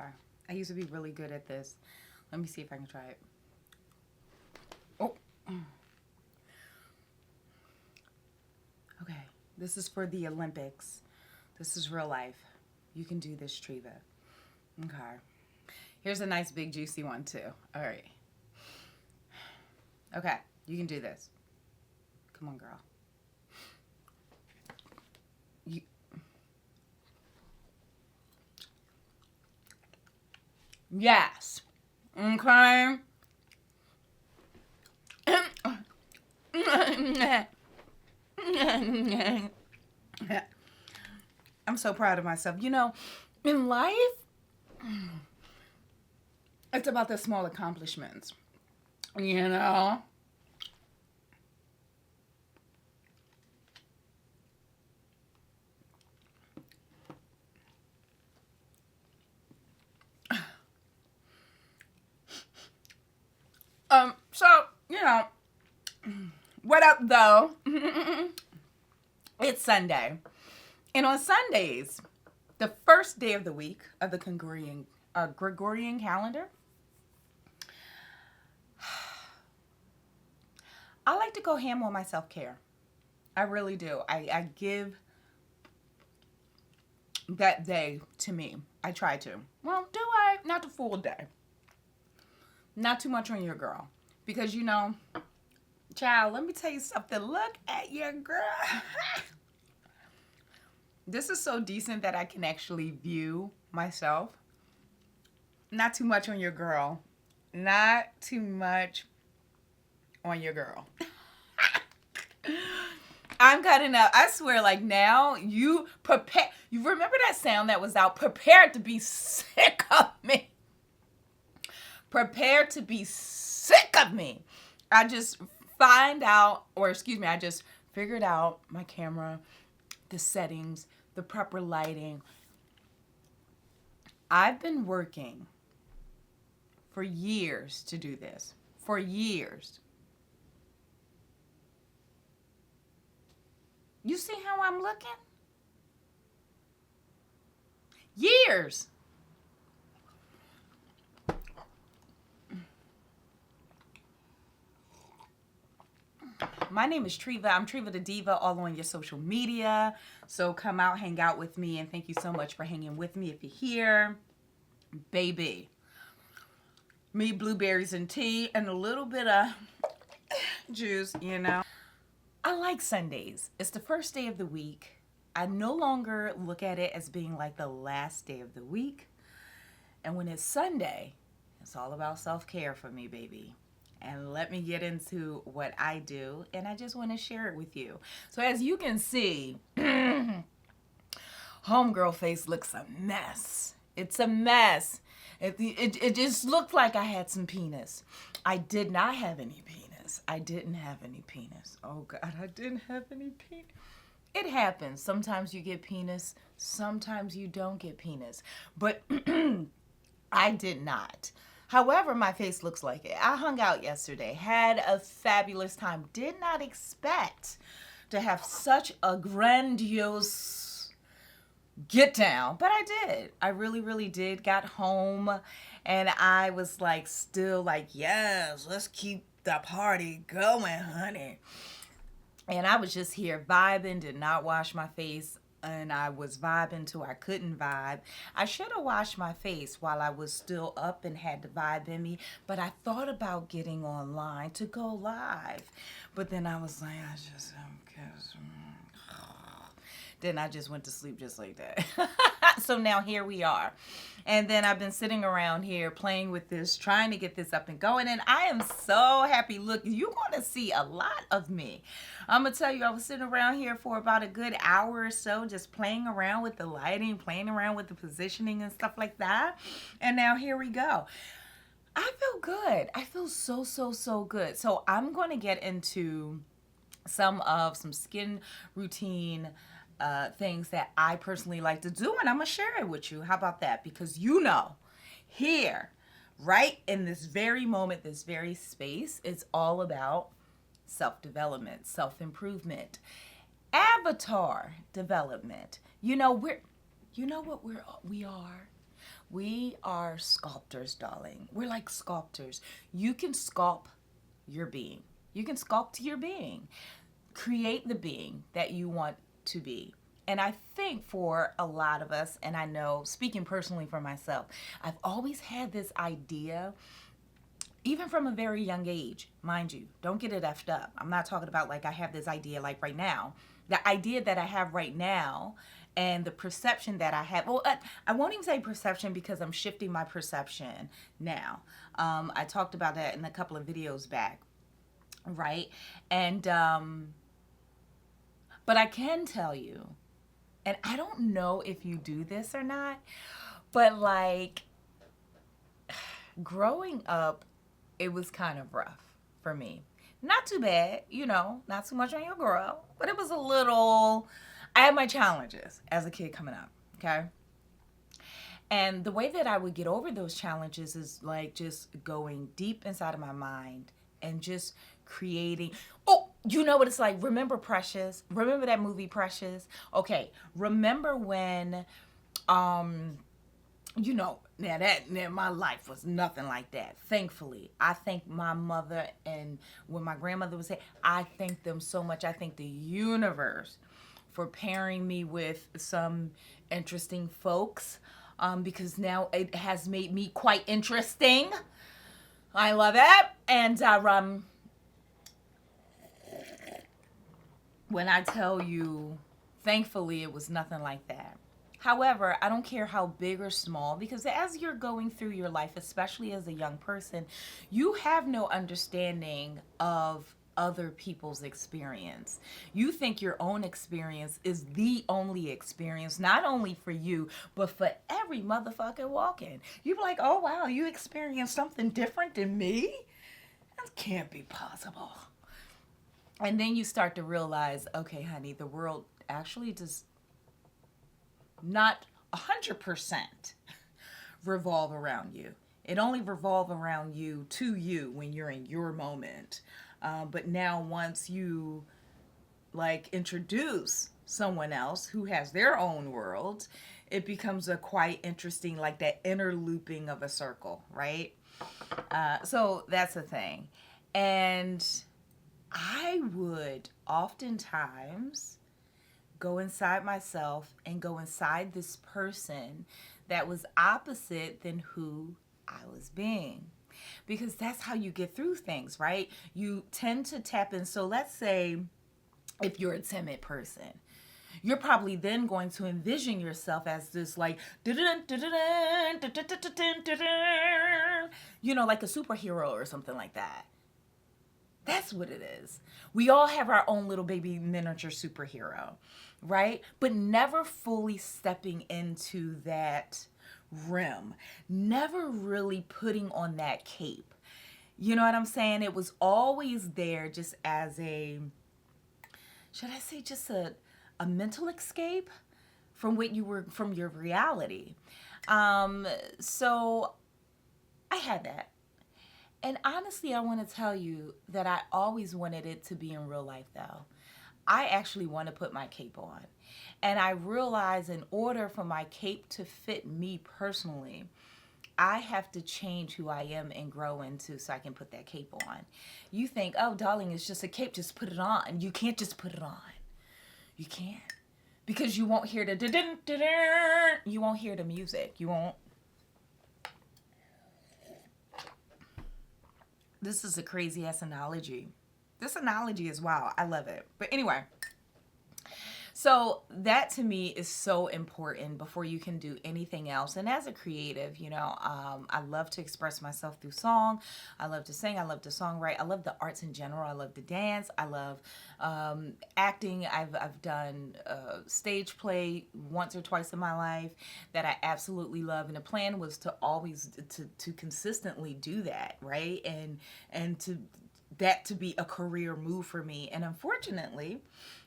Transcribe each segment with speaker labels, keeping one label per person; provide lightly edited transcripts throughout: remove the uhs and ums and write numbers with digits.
Speaker 1: Okay. I used to be really good at this. Let me see if I can try it. Oh. Okay. This is for the Olympics. This is real life. You can do this, Treva. Okay. Here's a nice big juicy one too. All right. Okay. You can do this. Come on, girl. You. Yes. Okay. I'm so proud of myself. You know, in life, it's about the small accomplishments. You know? So, you know, what up though? It's Sunday. And on Sundays, the first day of the week of the Gregorian calendar, I like to go ham on my self-care. I really do. I give that day to me. I try to. Well, do I? Not the full day. Not too much on your girl. Because, you know, child, let me tell you something. Look at your girl. This is so decent that I can actually view myself. Not too much on your girl. Not too much on your girl. I'm cutting up. I swear, like now, you prepare. You remember that sound that was out? Prepared to be sick of me. Prepared to be sick of me. I just I just figured out my camera, the settings, the proper lighting. I've been working for years to do this. For years. You see how I'm looking? Years. My name is Treva. I'm Treva the Diva all on your social media. So come out, hang out with me, and thank you so much for hanging with me if you're here. Baby. Me, blueberries and tea, and a little bit of juice, you know. I like Sundays. It's the first day of the week. I no longer look at it as being like the last day of the week. And when it's Sunday, it's all about self-care for me, baby. And let me get into what I do, and I just want to share it with you. So as you can see, homegirl face looks a mess. It's a mess. It just looked like I had some penis. I did not have any penis. I didn't have any penis. Oh God, I didn't have any penis. It happens. Sometimes you get penis. Sometimes you don't get penis. But I did not. However, my face looks like it. I hung out yesterday, had a fabulous time. Did not expect to have such a grandiose get down, but I did. I really, really did. Got home and I was like, still like, yes, let's keep the party going, honey. And I was just here vibing, did not wash my face. And I was vibing till I couldn't vibe. I should have washed my face while I was still up and had the vibe in me. But I thought about getting online to go live. But then I was like, then I just went to sleep just like that. So now here we are. And then I've been sitting around here playing with this, trying to get this up and going. And I am so happy. Look, you're going to see a lot of me. I'm going to tell you, I was sitting around here for about a good hour or so, just playing around with the lighting, playing around with the positioning and stuff like that. And now here we go. I feel good. I feel so, so, so good. So I'm going to get into some skin routine things that I personally like to do, and I'm gonna share it with you. How about that? Because you know, here, right in this very moment, this very space, it's all about self-development, self-improvement, avatar development. You know, we are. We are sculptors, darling. We're like sculptors. You can sculpt your being. You can sculpt your being. Create the being that you want to be. And I think for a lot of us, and I know, speaking personally for myself, I've always had this idea, even from a very young age, mind you, don't get it effed up. I'm not talking about like I have this idea like right now. The idea that I have right now and the perception that I have, well, I won't even say perception because I'm shifting my perception now. I talked about that in a couple of videos back, right? And, but I can tell you, and I don't know if you do this or not, but like growing up, it was kind of rough for me. Not too bad, not too much on your girl, but it was a little, I had my challenges as a kid coming up, okay? And the way that I would get over those challenges is like just going deep inside of my mind and just creating. Oh, you know what it's like? Remember Precious? Remember that movie Precious? Okay, remember when now my life was nothing like that. Thankfully, I thank my mother, and when my grandmother would say, I thank them so much. I thank the universe for pairing me with some interesting folks, because now it has made me quite interesting. I love it. And when I tell you, thankfully, it was nothing like that. However, I don't care how big or small, because as you're going through your life, especially as a young person, you have no understanding of other people's experience. You think your own experience is the only experience, not only for you, but for every motherfucker walking. You be like, oh wow, you experienced something different than me? That can't be possible. And then you start to realize, okay, honey, the world actually does not 100% revolve around you. It only revolves around you to you when you're in your moment. But now once you like introduce someone else who has their own world, it becomes a quite interesting, like that inner looping of a circle, right? So that's the thing. And I would oftentimes go inside myself and go inside this person that was opposite than who I was being. Because that's how you get through things, right? You tend to tap in. So let's say if you're a timid person, you're probably then going to envision yourself as this like, like a superhero or something like that. That's what it is. We all have our own little baby miniature superhero, right? But never fully stepping into that rim, never really putting on that cape. You know what I'm saying? It was always there just as should I say just a mental escape from from your reality. So I had that. And honestly, I want to tell you that I always wanted it to be in real life, though. I actually want to put my cape on. And I realize in order for my cape to fit me personally, I have to change who I am and grow into so I can put that cape on. You think, oh, darling, it's just a cape, just put it on. You can't just put it on. You can't. Because you won't hear you won't hear the music. You won't. This is a crazy ass analogy. This analogy is wow. I love it. But anyway, so that to me is so important before you can do anything else. And as a creative, I love to express myself through song. I love to sing. I love to songwrite. I love the arts in general. I love to dance. I love acting. I've done stage play once or twice in my life that I absolutely love. And the plan was to always to consistently do that, right? And to be a career move for me. And unfortunately,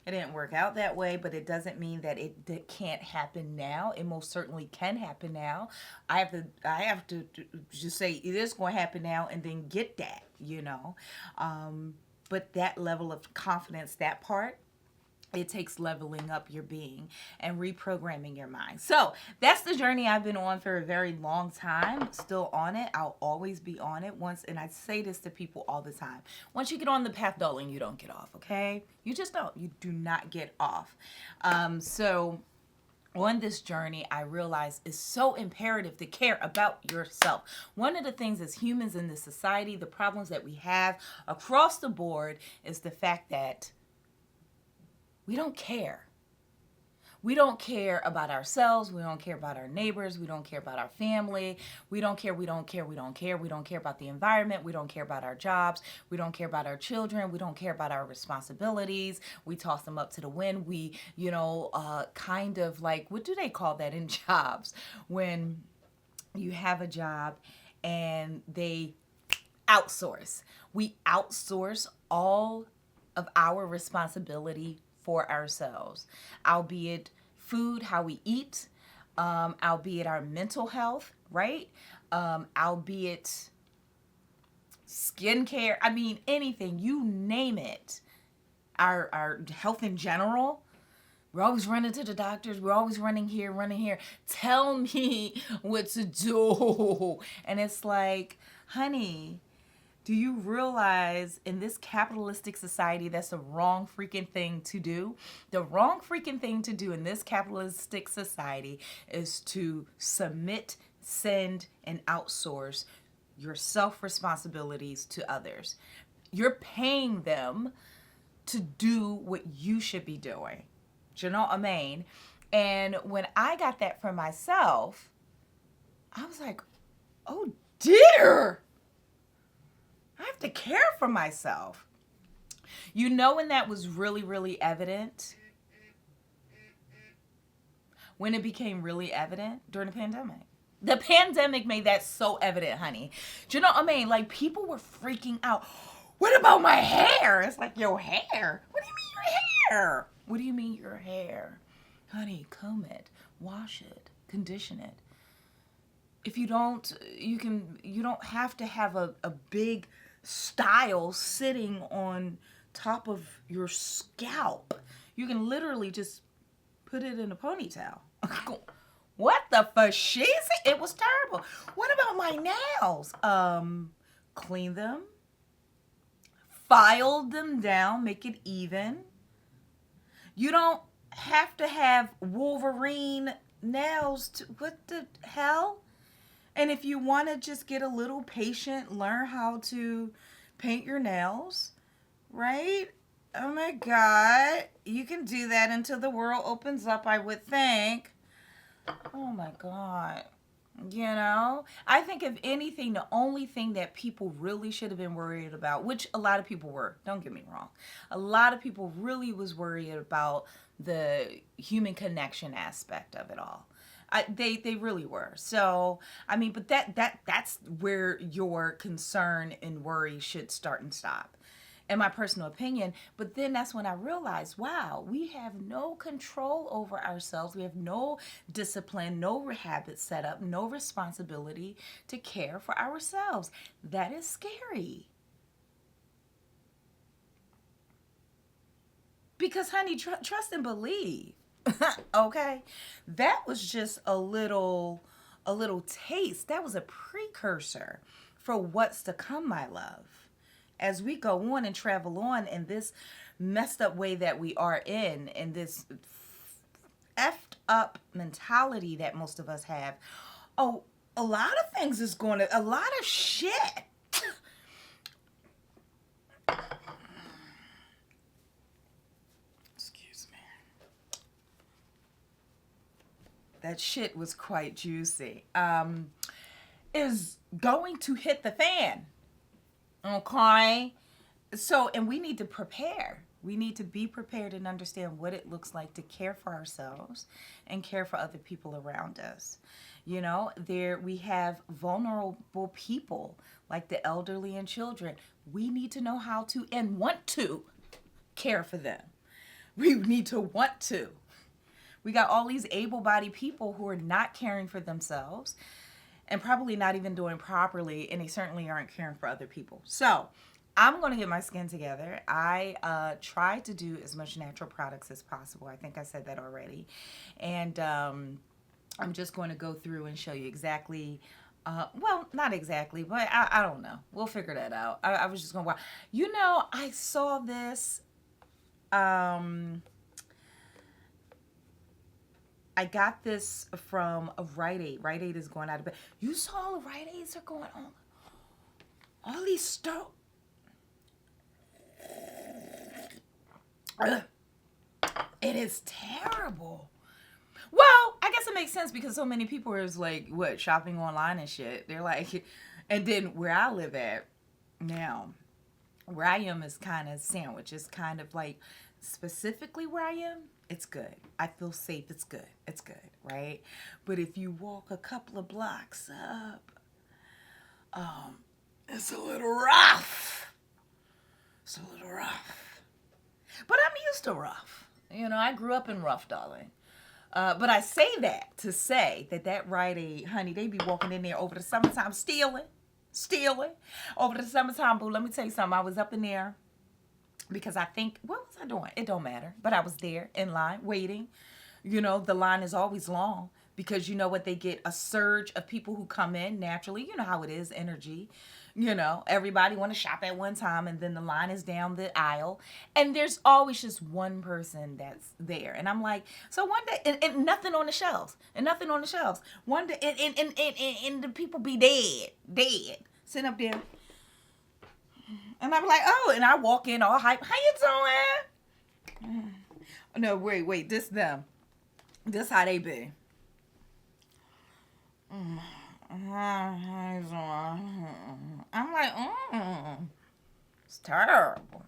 Speaker 1: it didn't work out that way, but it doesn't mean that it can't happen now. It most certainly can happen now. I have to just say it is going to happen now and then get that, But that level of confidence, that part, It takes leveling up your being and reprogramming your mind. So that's the journey I've been on for a very long time. Still on it. I'll always be on it. And I say this to people all the time. Once you get on the path, darling, you don't get off, okay? You just don't. You do not get off. So on this journey, I realize it's so imperative to care about yourself. One of the things as humans in this society, the problems that we have across the board is the fact that we don't care. We don't care about ourselves. We don't care about our neighbors. We don't care about our family. We don't care. We don't care. We don't care. We don't care about the environment. We don't care about our jobs. We don't care about our children. We don't care about our responsibilities. We toss them up to the wind. We, kind of like, what do they call that in jobs? When you have a job and they outsource. We outsource all of our responsibility for ourselves, albeit food, how we eat, albeit our mental health, right? Albeit skincare. I mean, anything, you name it. Our health in general. We're always running to the doctors. We're always running here, running here. Tell me what to do. And it's like, honey, do you realize in this capitalistic society that's the wrong freaking thing to do? The wrong freaking thing to do in this capitalistic society is to submit, send, and outsource your self-responsibilities to others. You're paying them to do what you should be doing. Do you know what I mean? And when I got that for myself, I was like, oh dear. I have to care for myself. You know when that was really, really evident? When it became really evident during the pandemic. The pandemic made that so evident, honey. Do you know what I mean? Like, people were freaking out. What about my hair? It's like, your hair? What do you mean your hair? What do you mean your hair? Honey, comb it, wash it, condition it. If you don't, you don't have to have a big style sitting on top of your scalp. You can literally just put it in a ponytail. What the fashizi? It was terrible. What about my nails? Clean them, file them down, make it even. You don't have to have Wolverine nails to, what the hell? And if you want to just get a little patient, learn how to paint your nails, right? Oh my God. You can do that until the world opens up, I would think. Oh my God. I think if anything, the only thing that people really should have been worried about, which a lot of people were, don't get me wrong, a lot of people really was worried about the human connection aspect of it all. They really were. So, I mean, but that's where your concern and worry should start and stop, in my personal opinion. But then that's when I realized, wow, we have no control over ourselves. We have no discipline, no habits set up, no responsibility to care for ourselves. That is scary. Because, honey, trust and believe. Okay? That was just a little taste. That was a precursor for what's to come, my love. As we go on and travel on in this messed up way that we are in this effed up mentality that most of us have, oh, a lot of things is going to, a lot of shit. Excuse me. That shit was quite juicy. Is going to hit the fan. Okay? So, and we need to prepare. We need to be prepared and understand what it looks like to care for ourselves and care for other people around us. We have vulnerable people like the elderly and children. We need to know how to and want to care for them. We need to want to. We got all these able-bodied people who are not caring for themselves and probably not even doing properly, and they certainly aren't caring for other people. So I'm going to get my skin together. I try to do as much natural products as possible. I think I said that already. And I'm just going to go through and show you exactly. Well, not exactly, but I don't know. We'll figure that out. I was just going to watch. You know, I saw this. I got this from a Rite Aid. Rite Aid is going out of bed. You saw all the Rite Aids are going on. All these stores. It is terrible. Well, I guess it makes sense because so many people are like, what, shopping online and shit. They're like, and then where I live at now, where I am is kind of sandwich. It's kind of like specifically where I am, it's good. I feel safe. It's good. It's good, right? But if you walk a couple of blocks up, it's a little rough. It's a little rough. But I'm used to rough. You know, I grew up in rough, darling. But I say that to say that Rite Aid, honey, they be walking in there over the summertime stealing. Over the summertime, boo, let me tell you something. I was up in there because I think, what was I doing? It don't matter. But I was there in line waiting. You know, the line is always long because you know what? They get a surge of people who come in naturally. You know how it is, energy. You know, everybody want to shop at one time and then the line is down the aisle and there's always just one person that's there. And I'm like, so one day, and nothing on the shelves. One day, and the people be dead, sitting up there. And I'm like, oh, and I walk in all hype. How you doing? No, wait, this them. This how they be. I'm like, it's terrible.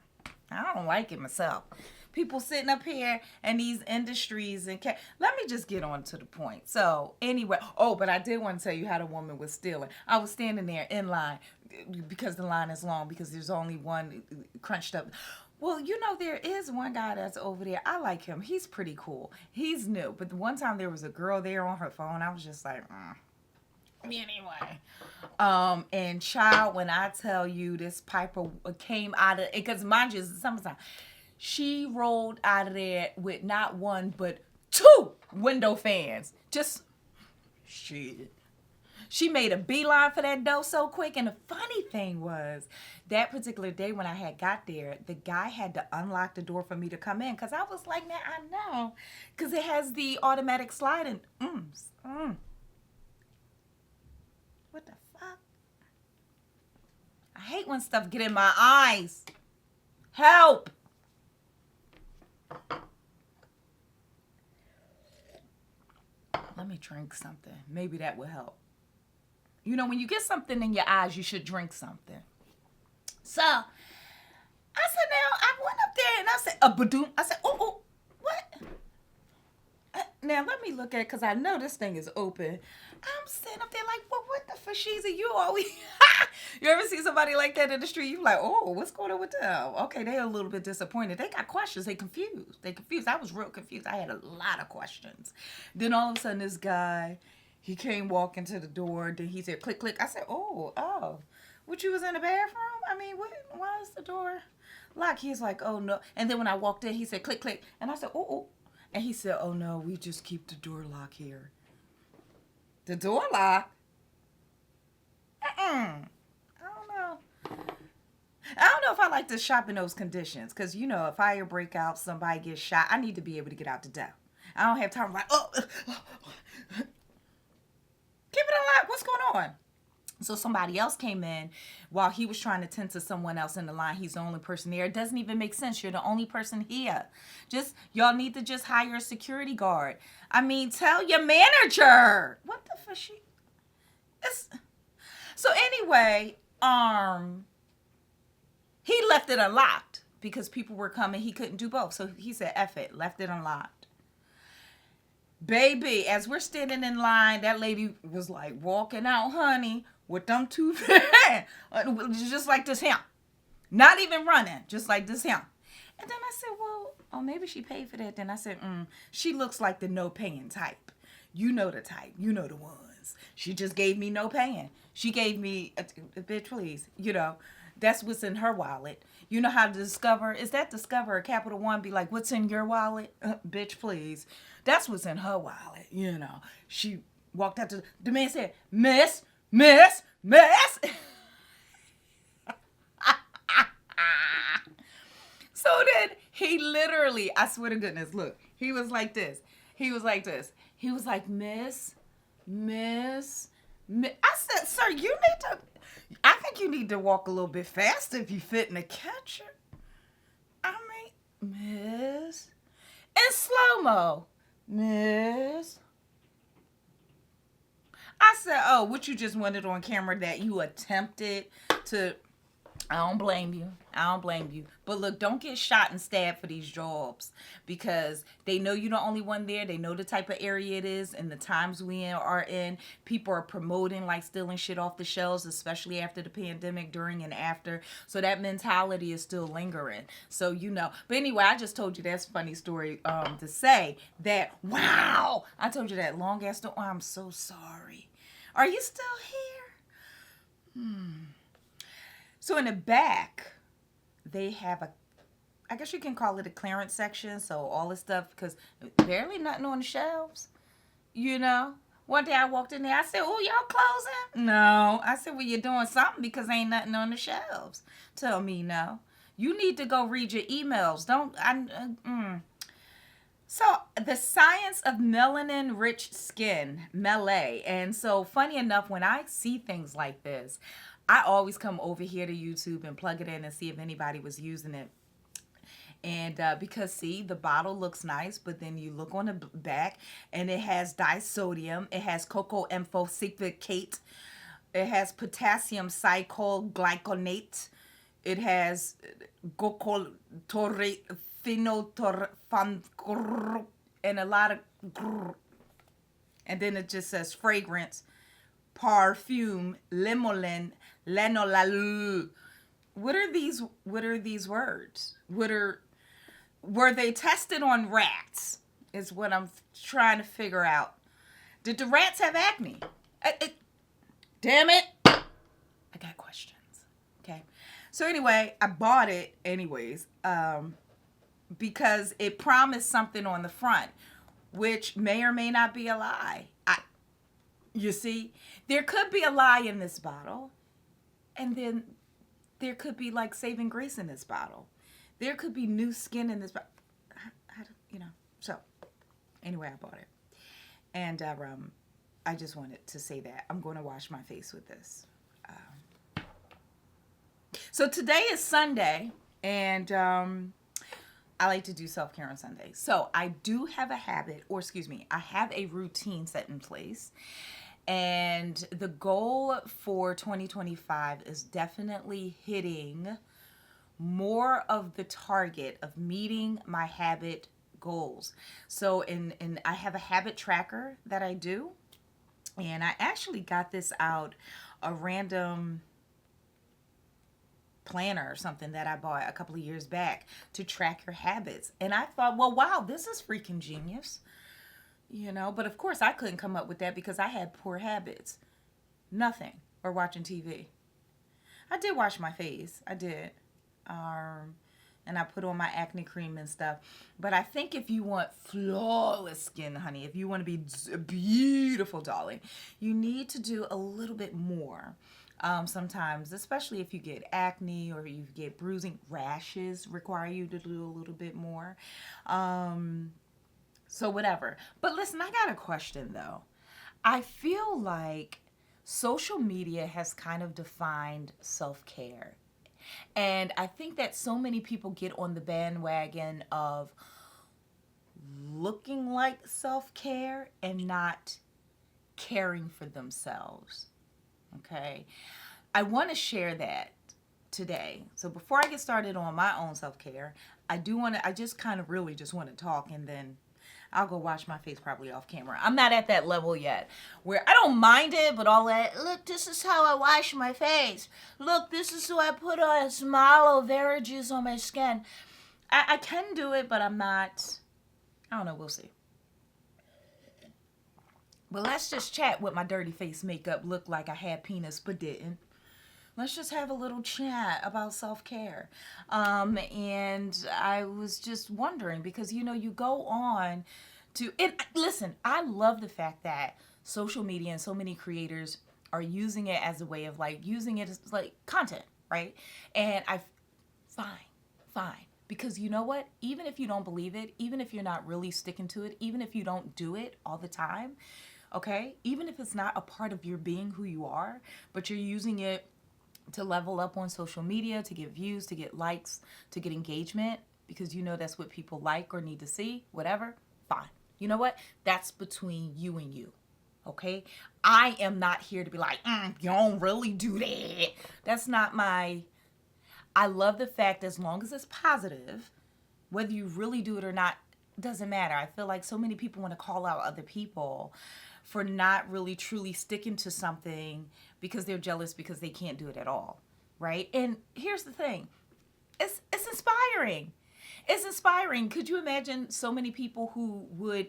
Speaker 1: I don't like it myself. People sitting up here and these industries and let me just get on to the point. So anyway, but I did want to tell you how the woman was stealing. I was standing there in line because the line is long because there's only one crunched up. Well, you know, there is one guy that's over there. I like him. He's pretty cool. He's new. But one time there was a girl there on her phone. I was just like, Anyway, and child, when I tell you this piper came out of, because mind you, it's the summertime, she rolled out of there with not one but 2 window fans. Just shit. She made a beeline for that dough so quick. And the funny thing was, that particular day when I had got there, the guy had to unlock the door for me to come in. Because I was like, man, I know. Because it has the automatic sliding. What the fuck? I hate when stuff get in my eyes. Help! Let me drink something. Maybe that will help. You know, when you get something in your eyes, you should drink something. So, I said, now, I went up there and I said, badoom. I said, oh, what? Now, let me look at it because I know this thing is open. I'm sitting up there like, well, what the fashiza you always... You ever see somebody like that in the street? You're like, oh, what's going on with them? Okay, they're a little bit disappointed. They got questions. They confused. I was real confused. I had a lot of questions. Then all of a sudden, this guy, he came walking to the door. Then he said, click, click. I said, oh. What, you was in the bathroom? I mean, why is the door locked? He's like, oh, no. And then when I walked in, he said, click, click. And I said, oh. And he said, oh, no, we just keep the door locked here. The door locked? I don't know if I like to shop in those conditions. Because, you know, a fire break out, somebody gets shot, I need to be able to get out the door. I don't have time like, keep it unlocked. What's going on? So somebody else came in while he was trying to tend to someone else in the line. He's the only person there. It doesn't even make sense. You're the only person here. Y'all need to just hire a security guard. I mean, tell your manager. What the fuck? So anyway, he left it unlocked because people were coming. He couldn't do both. So he said, F it, left it unlocked. Baby, as we're standing in line, that lady was like walking out, honey, with them 2 fans. Just like this here. Not even running, just like this here. And then I said, well, maybe she paid for that. Then I said, she looks like the no paying type. You know the type. You know the ones. She just gave me no paying. She gave me, bitch, please, you know. That's what's in her wallet. You know how to discover? Is that discover a Capital One? Be like, what's in your wallet? Bitch, please. That's what's in her wallet. You know, she walked out to the man said, Miss, Miss, Miss. So then he literally, I swear to goodness, look, he was like this. He was like this. He was like, Miss. I said, sir, you need to, I think you need to walk a little bit faster if you fit in the catcher. I mean, Miss. In slow-mo. Miss. I said, oh, what you just wanted on camera that you attempted to, I don't blame you. I don't blame you. But look, don't get shot and stabbed for these jobs because they know you're the only one there. They know the type of area it is and the times we are in. People are promoting like stealing shit off the shelves, especially after the pandemic, during and after. So that mentality is still lingering. So, you know. But anyway, I just told you that's a funny story to say that, wow, I told you that long ass story. Oh, I'm so sorry. Are you still here? So in the back, they have I guess you can call it a clearance section. So all this stuff, because barely nothing on the shelves, you know. One day I walked in there, I said, oh, y'all closing? No. I said, well, you're doing something because ain't nothing on the shelves. Tell me no. You need to go read your emails. So the science of melanin-rich skin, melee. And so funny enough, when I see things like this, I always come over here to YouTube and plug it in and see if anybody was using it. And because, see, the bottle looks nice, but then you look on the back and it has disodium. It has cocoa amphosphate. It has potassium cycloglyconate. It has glycotorate, phenolphthalein, and a lot of and then it just says fragrance, parfume, limonene, lanolin. What are these words? Were they tested on rats? Is what I'm trying to figure out. Did the rats have acne? Damn it. I got questions. Okay. So anyway, I bought it anyways because it promised something on the front, which may or may not be a lie. You see, there could be a lie in this bottle, and then there could be like saving grace in this bottle. There could be new skin in this bottle. You know. So anyway, I bought it, and I just wanted to say that I'm going to wash my face with this. So today is Sunday, and I like to do self-care on Sunday. So I do have a habit, I have a routine set in place. And the goal for 2025 is definitely hitting more of the target of meeting my habit goals. So I have a habit tracker that I do. And I actually got this out, a random planner or something that I bought a couple of years back to track your habits. And I thought, well, wow, this is freaking genius. You know, but of course I couldn't come up with that because I had poor habits. Nothing. Or watching TV. I did wash my face. I did. And I put on my acne cream and stuff. But I think if you want flawless skin, honey, if you want to be beautiful, darling, you need to do a little bit more. Sometimes, especially if you get acne or you get bruising, rashes require you to do a little bit more. So whatever. But listen, I got a question though. I feel like social media has kind of defined self-care. And I think that so many people get on the bandwagon of looking like self-care and not caring for themselves. Okay? I want to share that today. So before I get started on my own self-care, I just kind of really just want to talk, and then I'll go wash my face probably off camera. I'm not at that level yet where I don't mind it, but all that, look, this is how I wash my face. Look, this is how I put a small aloe vera juice on my skin. I can do it, but I'm not, I don't know, we'll see. But let's just chat what my dirty face makeup looked like I had penis but didn't. let's just have a little chat about self-care. And I was just wondering because, you go on and listen, I love the fact that social media and so many creators are using it as a way of like using it as like content, right? And fine, fine. Because you know what? Even if you don't believe it, even if you're not really sticking to it, even if you don't do it all the time, okay? Even if it's not a part of your being who you are, but you're using it to level up on social media, to get views, to get likes, to get engagement, because that's what people like or need to see, whatever, fine. You know what? That's between you and you. Okay? I am not here to be like, you don't really do that. That's not I love the fact as long as it's positive, whether you really do it or not, doesn't matter. I feel like so many people want to call out other people for not really truly sticking to something because they're jealous because they can't do it at all, right? And here's the thing. It's inspiring. It's inspiring. Could you imagine so many people who would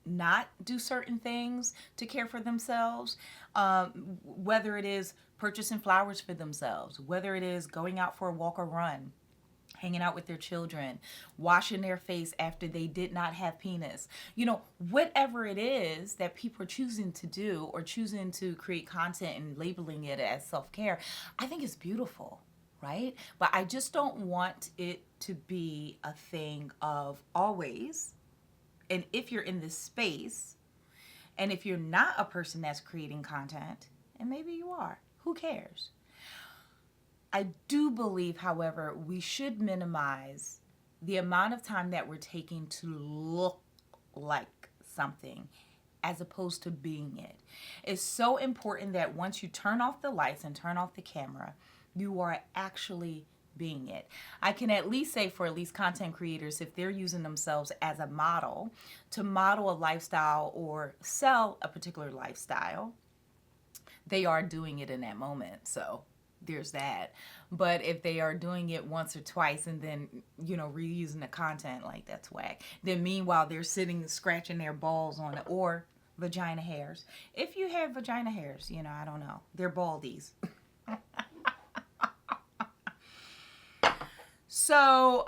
Speaker 1: not do certain things to care for themselves, whether it is purchasing flowers for themselves, whether it is going out for a walk or run, hanging out with their children, washing their face after they did not have penis. Whatever it is that people are choosing to do or choosing to create content and labeling it as self-care, I think it's beautiful, right? But I just don't want it to be a thing of always. And if you're in this space, and if you're not a person that's creating content, and maybe you are, who cares? I do believe, however, we should minimize the amount of time that we're taking to look like something as opposed to being it. It's so important that once you turn off the lights and turn off the camera, you are actually being it. I can at least say for at least content creators, if they're using themselves as a model to model a lifestyle or sell a particular lifestyle, they are doing it in that moment. So there's that. But if they are doing it once or twice and then, reusing the content, like that's whack. Then meanwhile, they're sitting scratching their balls on it or vagina hairs. If you have vagina hairs, I don't know. They're baldies. So,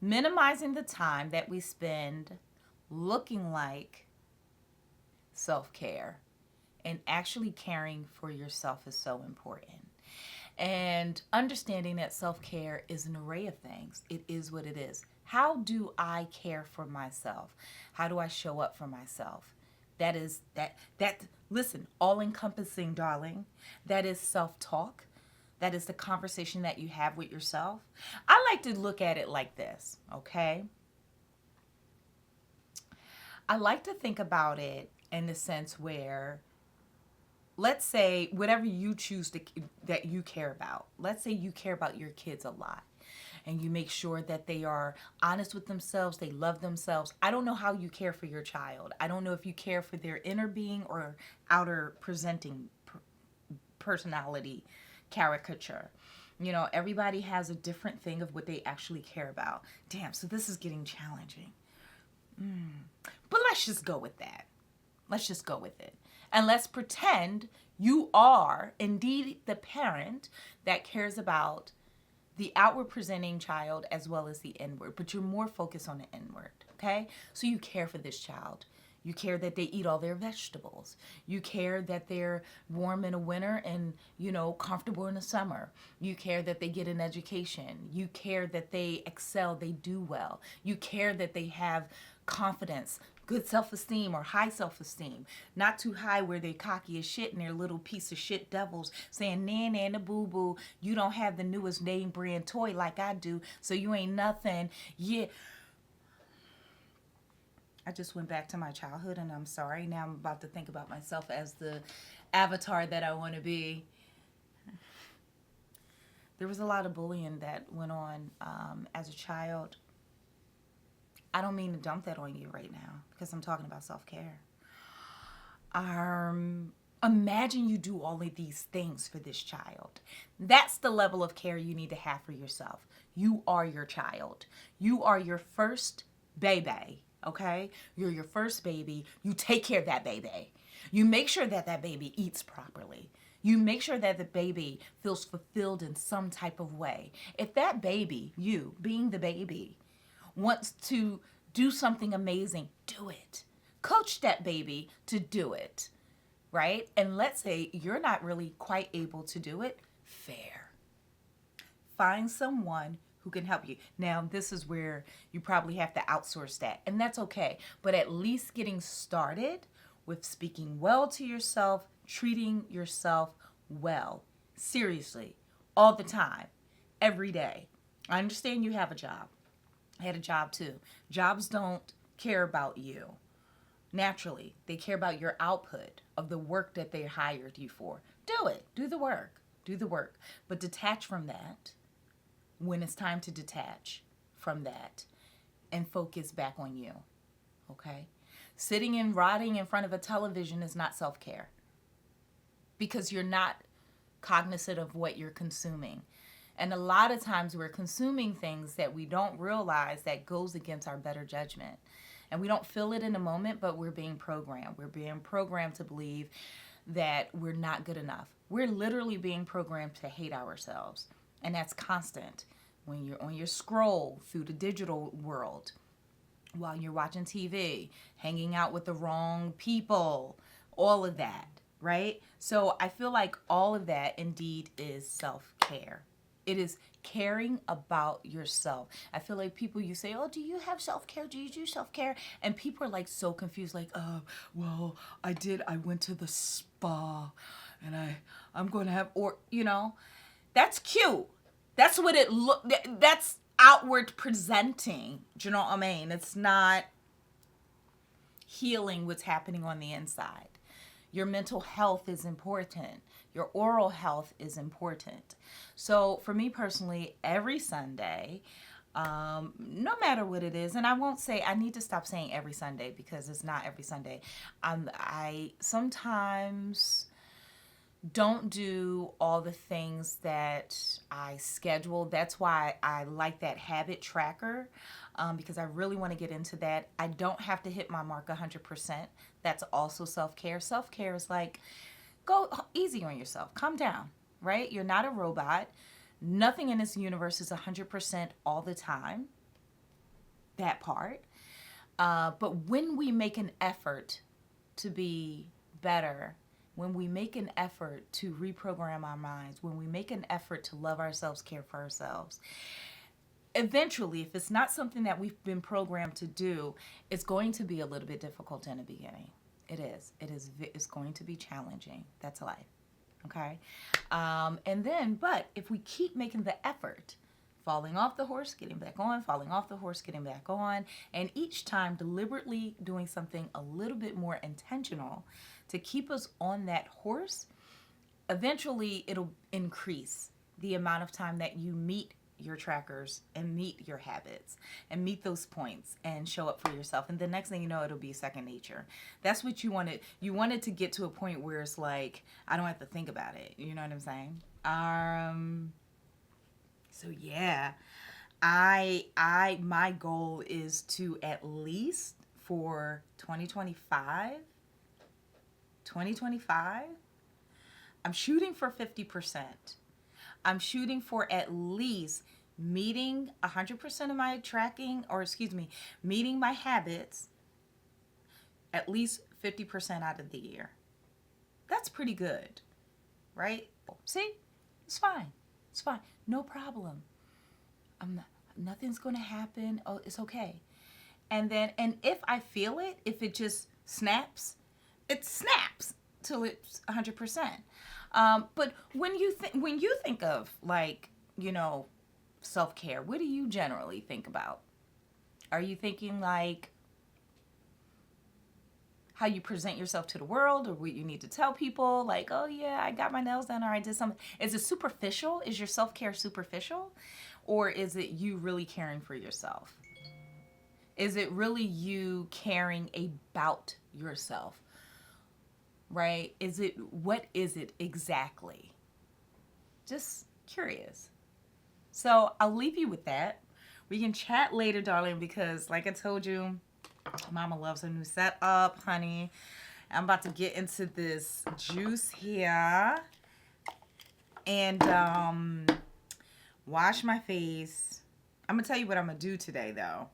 Speaker 1: minimizing the time that we spend looking like self-care and actually caring for yourself is so important. And understanding that self-care is an array of things. It is what it is. How do I care for myself? How do I show up for myself? That is listen, all-encompassing, darling. That is self-talk. That is the conversation that you have with yourself. I like to look at it like this, okay? I like to think about it in the sense where, let's say, whatever you choose that you care about. Let's say you care about your kids a lot and you make sure that they are honest with themselves, they love themselves. I don't know how you care for your child. I don't know if you care for their inner being or outer presenting personality caricature. Everybody has a different thing of what they actually care about. Damn, so this is getting challenging. But let's just go with that. Let's just go with it. And let's pretend you are indeed the parent that cares about the outward presenting child as well as the inward, but you're more focused on the inward, okay? So you care for this child. You care that they eat all their vegetables. You care that they're warm in the winter and, comfortable in the summer. You care that they get an education. You care that they excel, they do well. You care that they have confidence, good self-esteem or high self-esteem. Not too high where they cocky as shit and they're little piece of shit devils saying, nah, nah, nah, boo-boo, you don't have the newest name brand toy like I do, so you ain't nothing. Yeah. I just went back to my childhood and I'm sorry. Now I'm about to think about myself as the avatar that I want to be. There was a lot of bullying that went on as a child. I don't mean to dump that on you right now because I'm talking about self-care. Imagine you do all of these things for this child. That's the level of care you need to have for yourself. You are your child. You are your first baby. Okay? You're your first baby. You take care of that baby. You make sure that that baby eats properly. You make sure that the baby feels fulfilled in some type of way. If that baby, you being the baby, wants to do something amazing, do it. Coach that baby to do it, right? And let's say you're not really quite able to do it, fair. Find someone who can help you. Now, this is where you probably have to outsource that, and that's okay. But at least getting started with speaking well to yourself, treating yourself well, seriously, all the time, every day. I understand you have a job. I had a job too. Jobs don't care about you. Naturally, they care about your output of the work that they hired you for. Do it. Do the work. Do the work. But detach from that when it's time to detach from that and focus back on you. Okay? Sitting and rotting in front of a television is not self-care because you're not cognizant of what you're consuming. And a lot of times we're consuming things that we don't realize that goes against our better judgment. And we don't feel it in a moment, but we're being programmed. We're being programmed to believe that we're not good enough. We're literally being programmed to hate ourselves. And that's constant. When you're on your scroll through the digital world, while you're watching TV, hanging out with the wrong people, all of that, right? So I feel like all of that indeed is self-care. It is caring about yourself. I feel like people, you say, oh, do you have self-care? Do you do self-care? And people are like so confused, like, well, I went to the spa and I'm going to have, or, that's cute. That's what that's outward presenting. Do you know what I mean? It's not healing what's happening on the inside. Your mental health is important. Your oral health is important. So for me personally, every Sunday, no matter what it is, and I won't say, I need to stop saying every Sunday because it's not every Sunday. I sometimes don't do all the things that I schedule. That's why I like that habit tracker, because I really want to get into that. I don't have to hit my mark 100%. That's also self-care. Self-care is like, go easy on yourself. Calm down, right? You're not a robot. Nothing in this universe is 100% all the time. That part. But when we make an effort to be better, when we make an effort to reprogram our minds, when we make an effort to love ourselves, care for ourselves, eventually, if it's not something that we've been programmed to do, it's going to be a little bit difficult in the beginning. It is. It's going to be challenging. That's life. Okay? But if we keep making the effort, falling off the horse, getting back on, falling off the horse, getting back on, and each time deliberately doing something a little bit more intentional to keep us on that horse, eventually it'll increase the amount of time that you meet your trackers and meet your habits and meet those points and show up for yourself. And the next thing you know, it'll be second nature. That's what you wanted. You wanted to get to a point where it's like, I don't have to think about it. You know what I'm saying? So yeah, my goal is to at least for 2025, I'm shooting for 50%. I'm shooting for at least meeting 100% of my tracking, meeting my habits at least 50% out of the year. That's pretty good, right? See, it's fine. It's fine. No problem. Nothing's going to happen. Oh, it's okay. And if I feel it, if it just snaps, it snaps till it's 100%. But when you think of self-care, what do you generally think about? Are you thinking like how you present yourself to the world, or what you need to tell people, like, oh yeah, I got my nails done, or I did something? Is it superficial? Is your self-care superficial? Or is it you really caring for yourself? Is it really you caring about yourself? Right? What is it exactly? Just curious. So I'll leave you with that. We can chat later, darling, because like I told you, Mama loves her new setup, honey. I'm about to get into this juice here and wash my face. I'm going to tell you what I'm going to do today, though.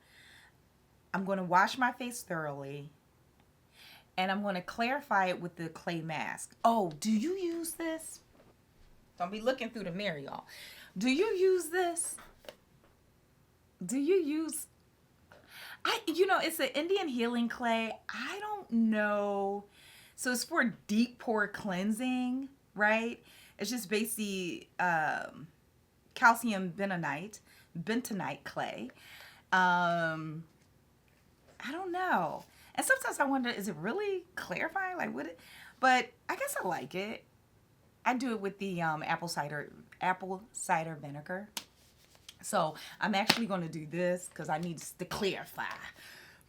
Speaker 1: I'm going to wash my face thoroughly, and I'm going to clarify it with the clay mask. Oh, do you use this? Don't be looking through the mirror, y'all. Do you use this? Do you use... it's an Indian healing clay. I don't know. So it's for deep pore cleansing, right? It's just basically calcium bentonite clay. I don't know. And sometimes I wonder, is it really clarifying? Like, would it? But I guess I like it. I do it with the apple cider vinegar. So I'm actually going to do this because I need to clarify.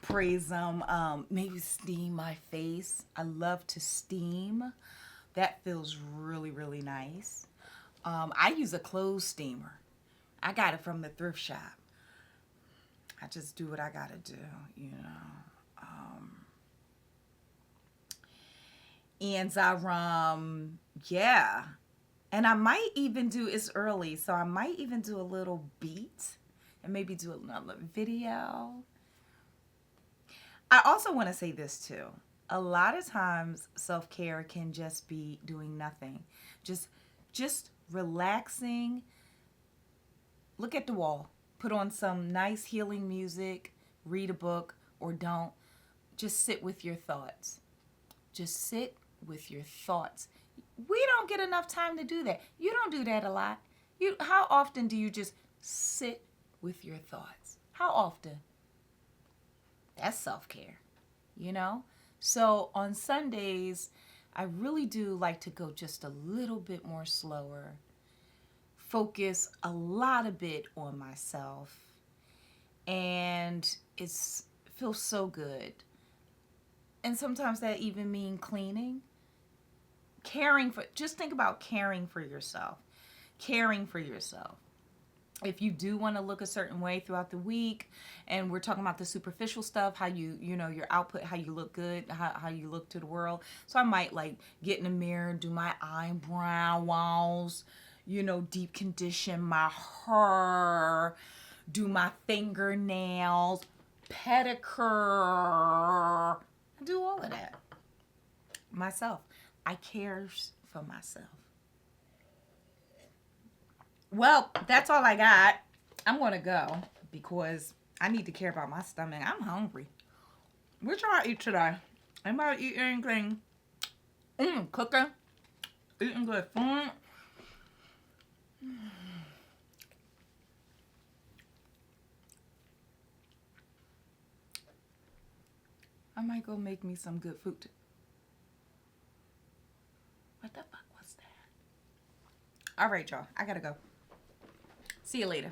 Speaker 1: Praise them. Maybe steam my face. I love to steam. That feels really, really nice. I use a clothes steamer. I got it from the thrift shop. I just do what I got to do, And yeah. And I might even do, it's early, so I might even do a little beat and maybe do another video. I also want to say this too. A lot of times self-care can just be doing nothing. Just relaxing. Look at the wall. Put on some nice healing music, read a book, or don't. Just sit with your thoughts. Just sit with your thoughts. We don't get enough time to do that. You don't do that a lot. How often do you just sit with your thoughts? How often? That's self-care, So on Sundays, I really do like to go just a little bit more slower. Focus a bit on myself. And it feels so good. And sometimes that even means cleaning. Just think about caring for yourself. Caring for yourself. If you do want to look a certain way throughout the week, and we're talking about the superficial stuff, how your output, how you look good, how you look to the world. So I might get in the mirror, do my eyebrows, deep condition my hair, do my fingernails, pedicure. I do all of that myself. I cares for myself. Well, that's all I got. I'm going to go because I need to care about my stomach. I'm hungry. What y'all eat today? Anybody eat anything? Cooking? Eating good food? I might go make me some good food. What the fuck was that? All right, y'all. I gotta go. See you later.